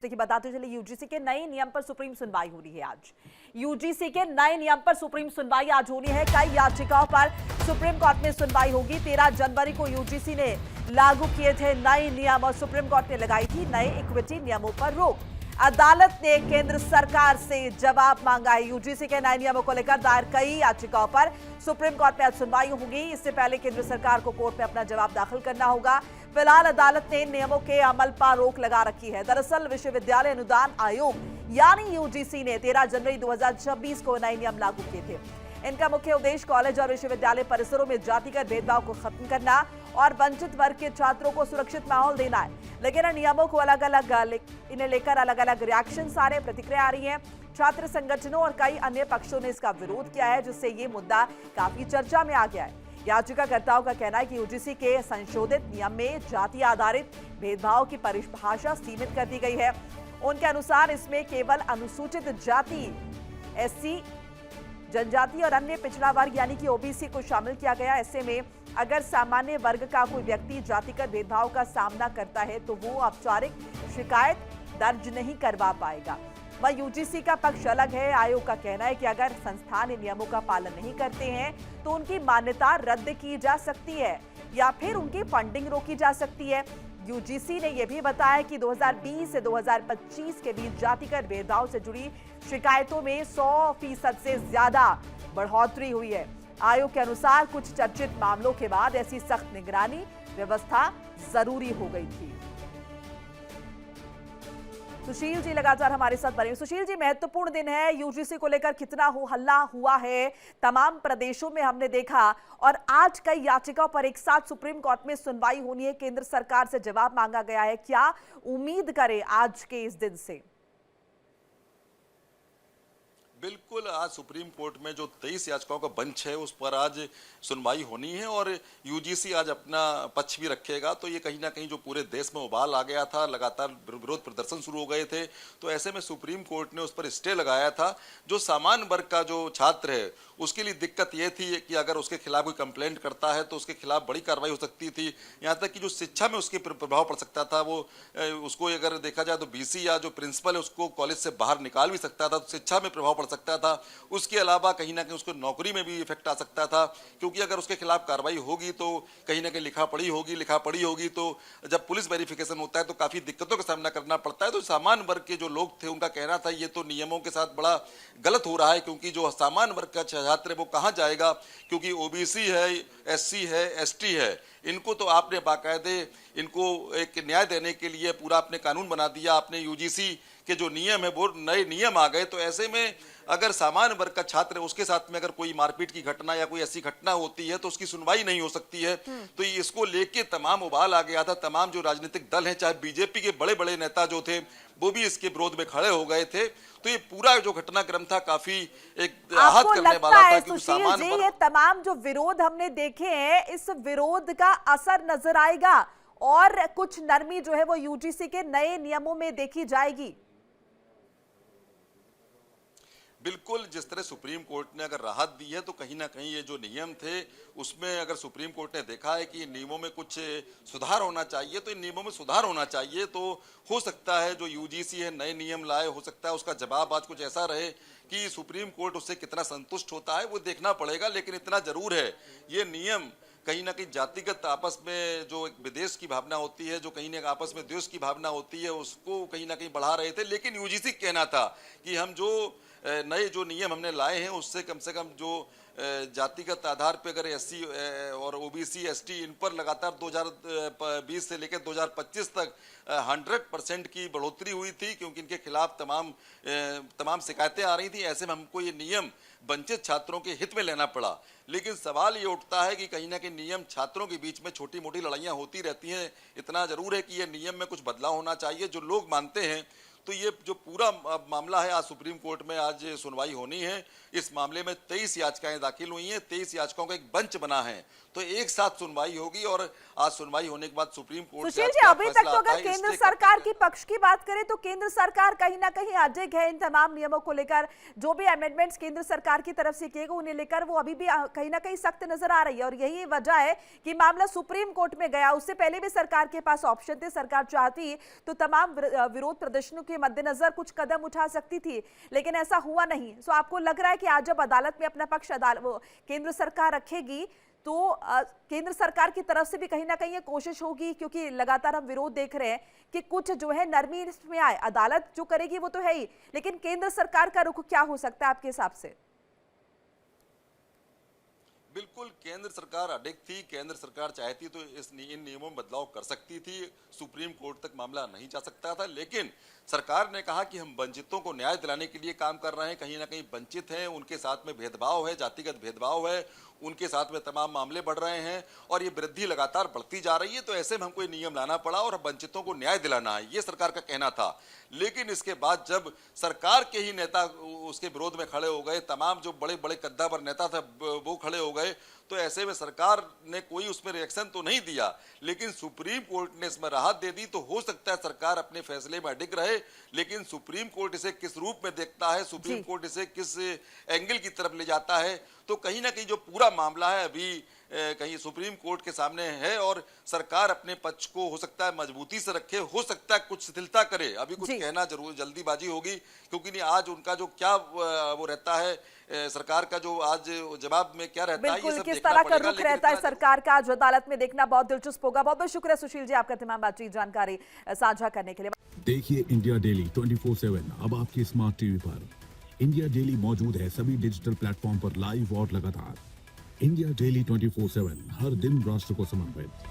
देखिए बताते चले यूजीसी के नए नियम पर सुप्रीम सुनवाई हो रही है आज। यूजीसी के नए नियम पर सुप्रीम सुनवाई आज होनी है। कई याचिकाओं पर सुप्रीम कोर्ट में सुनवाई होगी। 13 जनवरी को यूजीसी ने लागू किए थे नए नियम और सुप्रीम कोर्ट ने लगाई थी नए इक्विटी नियमों पर रोक। अदालत ने केंद्र सरकार से जवाब मांगा है। यूजीसी के नए नियमों को लेकर दायर कई याचिकाओं पर सुप्रीम कोर्ट में आज सुनवाई होगी। इससे पहले केंद्र सरकार को कोर्ट में अपना जवाब दाखिल करना होगा। फिलहाल अदालत ने नियमों के अमल पर रोक लगा रखी है। दरअसल विश्वविद्यालय अनुदान आयोग यानी यूजीसी ने 13 जनवरी 2026 को नए नियम लागू किए थे। इनका मुख्य उद्देश्य कॉलेज और विश्वविद्यालय परिसरों में जातिगत भेदभाव को खत्म करना और वंचित वर्ग के छात्रों को सुरक्षित माहौल देना है। लेकिन इन नियमों को इन्हें लेकर अलग अलग रिएक्शन आ रहे हैं, प्रतिक्रिया आ रही है। छात्र संगठनों और कई अन्य पक्षों ने इसका विरोध किया है, जिससे ये मुद्दा काफी चर्चा में आ गया है। याचिकाकर्ताओं का कहना है कि यूजीसी के संशोधित नियम में जाति आधारित भेदभाव की परिभाषा सीमित कर दी गई है। उनके अनुसार इसमें केवल अनुसूचित जाति, एससी, जनजाति और अन्य पिछड़ा वर्ग यानी कि ओबीसी को शामिल किया गया। ऐसे में अगर सामान्य वर्ग का कोई व्यक्ति जातिगत भेदभाव का सामना करता है तो वो औपचारिक शिकायत दर्ज नहीं करवा पाएगा। वह यूजीसी का पक्ष अलग है। आयोग का कहना है कि अगर संस्थान इन नियमों का पालन नहीं करते हैं तो उनकी मान्यता रद्द की जा सकती है या फिर उनकी फंडिंग रोकी जा सकती है। यूजीसी ने यह भी बताया कि 2020 से 2025 के बीच जातिगत भेदभाव से जुड़ी शिकायतों में 100% से ज्यादा बढ़ोतरी हुई है। आयोग के अनुसार कुछ चर्चित मामलों के बाद ऐसी सख्त निगरानी व्यवस्था जरूरी हो गई थी। सुशील जी लगातार हमारे साथ बने। सुशील जी, महत्वपूर्ण दिन है। यूजीसी को लेकर कितना हो हल्ला हुआ है तमाम प्रदेशों में हमने देखा, और आज कई याचिकाओं पर एक साथ सुप्रीम कोर्ट में सुनवाई होनी है। केंद्र सरकार से जवाब मांगा गया है। क्या उम्मीद करें आज के इस दिन से? बिल्कुल, आज सुप्रीम कोर्ट में जो 23 याचिकाओं का बेंच है उस पर आज सुनवाई होनी है और यूजीसी आज अपना पक्ष भी रखेगा। तो ये कहीं ना कहीं जो पूरे देश में उबाल आ गया था, लगातार विरोध प्रदर्शन शुरू हो गए थे, तो ऐसे में सुप्रीम कोर्ट ने उस पर स्टे लगाया था। जो सामान्य वर्ग का जो छात्र है उसके लिए दिक्कत ये थी कि अगर उसके खिलाफ कोई कंप्लेंट करता है तो उसके खिलाफ बड़ी कार्रवाई हो सकती थी। यहाँ तक कि जो शिक्षा में उसके प्रभाव पड़ सकता था, वो उसको अगर देखा जाए तो बीसी या जो प्रिंसिपल है उसको कॉलेज से बाहर निकाल भी सकता था, तो शिक्षा में प्रभाव पड़ सकता था। उसके अलावा कहीं ना कहीं उसको नौकरी में भी इफेक्ट आ सकता था, क्योंकि अगर उसके खिलाफ कार्रवाई होगी तो कहीं ना कहीं लिखा पढ़ी होगी तो जब पुलिस वेरिफिकेशन होता है तो काफी दिक्कतों का सामना करना पड़ता है। तो सामान्य वर्ग के जो लोग थे उनका कहना था ये तो नियमों के साथ बड़ा गलत हो रहा है, क्योंकि जो सामान्य वर्ग का छात्र है वो कहाँ जाएगा, क्योंकि ओबीसी है, एससी है, एसटी है, इनको तो आपने बाकायदे इनको एक न्याय देने के लिए पूरा आपने कानून बना दिया। आपने यूजीसी के जो नियम है वो नए नियम आ गए। तो ऐसे में अगर सामान्य वर्ग का छात्र है उसके साथ में अगर कोई मारपीट की घटना या कोई ऐसी घटना होती है तो उसकी सुनवाई नहीं हो सकती है। तो इसको लेके तमाम उबाल आ गया था। तमाम जो राजनीतिक दल हैं, चाहे बीजेपी के बड़े बड़े नेता जो थे वो भी इसके विरोध में खड़े हो गए थे। तो ये पूरा जो घटनाक्रम था काफी एक आहत करने वाला था, क्योंकि सामान्य ये तमाम जो विरोध हमने देखे हैं, इस विरोध का असर नजर आएगा और कुछ नरमी जो है वो यूजीसी के नए नियमों में देखी जाएगी। बिल्कुल, जिस तरह सुप्रीम कोर्ट ने अगर राहत दी है तो कहीं ना कहीं ये जो नियम थे उसमें अगर सुप्रीम कोर्ट ने देखा है कि इन नियमों में कुछ सुधार होना चाहिए तो इन नियमों में सुधार होना चाहिए। तो हो सकता है जो यूजीसी है नए नियम लाए, हो सकता है उसका जवाब आज कुछ ऐसा रहे कि सुप्रीम कोर्ट उससे कितना संतुष्ट होता है वो देखना पड़ेगा। लेकिन इतना जरूर है, ये नियम कहीं ना कहीं जातिगत आपस में जो एक विदेश की भावना होती है, जो कहीं ना आपस में द्वेष की भावना होती है, उसको कहीं ना कहीं बढ़ा रहे थे। लेकिन यूजीसी कहना था कि हम जो नए जो नियम हमने लाए हैं उससे कम से कम जो जातिगत आधार पे अगर एससी और ओबीसी, एसटी इन पर लगातार 2020 से लेकर 2025 तक 100% की बढ़ोतरी हुई थी, क्योंकि इनके खिलाफ तमाम शिकायतें आ रही थी। ऐसे में हमको ये नियम वंचित छात्रों के हित में लेना पड़ा। लेकिन सवाल ये उठता है कि कहीं ना कहीं नियम छात्रों के बीच में छोटी मोटी लड़ाइयाँ होती रहती हैं। इतना जरूर है कि ये नियम में कुछ बदलाव होना चाहिए। जो लोग मानते हैं तो ये जो पूरा मामला है, आज सुप्रीम कोर्ट में आज सुनवाई होनी है। इस मामले में 23 याचिकाएं दाखिल हुई हैं, 23 याचिकाओं का एक बंच बना है, तो एक साथ सुनवाई होगी और आज सुनवाई होने के बाद सुप्रीम कोर्ट सुशील जी, अभी तक तो अगर केंद्र सरकार की पक्ष की बात करें तो केंद्र सरकार कहीं ना कहीं अडिग है इन तमाम नियमों को लेकर। जो भी अमेंडमेंट्स केंद्र सरकार की तरफ से किए गए उन्हें लेकर वो अभी भी कहीं ना कहीं सख्त नजर आ रही है, और यही वजह है कि मामला सुप्रीम कोर्ट में गया। उससे पहले भी सरकार के पास ऑप्शन थे, सरकार चाहती तो तमाम विरोध प्रदर्शनों के मद्देनजर कुछ कदम उठा सकती थी, लेकिन ऐसा हुआ नहीं। सो आपको लग रहा है कि आज जब अदालत में अपना पक्ष केंद्र सरकार रखेगी तो केंद्र सरकार की तरफ से भी कहीं ना कहीं ये कोशिश होगी, क्योंकि लगातार हम विरोध देख रहे हैं कि कुछ जो है नरमी इसमें आए। अदालत जो करेगी वो तो है ही, लेकिन केंद्र सरकार का रुख क्या हो सकता है आपके हिसाब से? बिल्कुल, केंद्र सरकार अडिग थी। केंद्र सरकार चाहती तो इन नियमों में बदलाव कर सकती थी, सुप्रीम कोर्ट तक मामला नहीं जा सकता था। लेकिन सरकार ने कहा कि हम वंचितों को न्याय दिलाने के लिए काम कर रहे हैं। कहीं ना कहीं वंचित हैं, उनके साथ में भेदभाव है, जातिगत भेदभाव है, उनके साथ में तमाम मामले बढ़ रहे हैं और ये वृद्धि लगातार बढ़ती जा रही है। तो ऐसे में हमको ये नियम लाना पड़ा और वंचितों को न्याय दिलाना है, ये सरकार का कहना था। लेकिन इसके बाद जब सरकार के ही नेता उसके विरोध में खड़े हो गए, तमाम जो बड़े बड़े कद्दावर नेता थे वो खड़े हो गए, तो ऐसे में सरकार ने कोई उसमें रिएक्शन तो नहीं दिया, लेकिन सुप्रीम कोर्ट ने इसमें राहत दे दी। तो हो सकता है सरकार अपने फैसले में अडिग रहे, लेकिन सुप्रीम कोर्ट इसे किस रूप में देखता है, सुप्रीम कोर्ट इसे किस एंगल की तरफ ले जाता है, तो कहीं ना कहीं जो पूरा मामला है अभी कहीं सुप्रीम कोर्ट के सामने है और सरकार अपने पक्ष को हो सकता है मजबूती से रखे, हो सकता है कुछ शिथिलता करे। अभी कुछ कहना जरूर जल्दीबाजी होगी, क्योंकि नहीं आज उनका जो क्या वो रहता है, सरकार का जो आज जवाब में क्या रहता है, ये सब किस तरह का रुख रहता है सरकार का, आज अदालत में देखना बहुत दिलचस्प होगा। बहुत बहुत शुक्रिया सुशील जी आपका तमाम बातचीत जानकारी साझा करने के लिए। देखिए इंडिया डेली 24/7 अब आपकी स्मार्ट टीवी पर। इंडिया डेली मौजूद है सभी डिजिटल प्लेटफॉर्म पर लाइव और लगातार। इंडिया डेली 24/7 हर दिन राष्ट्र को समर्पित।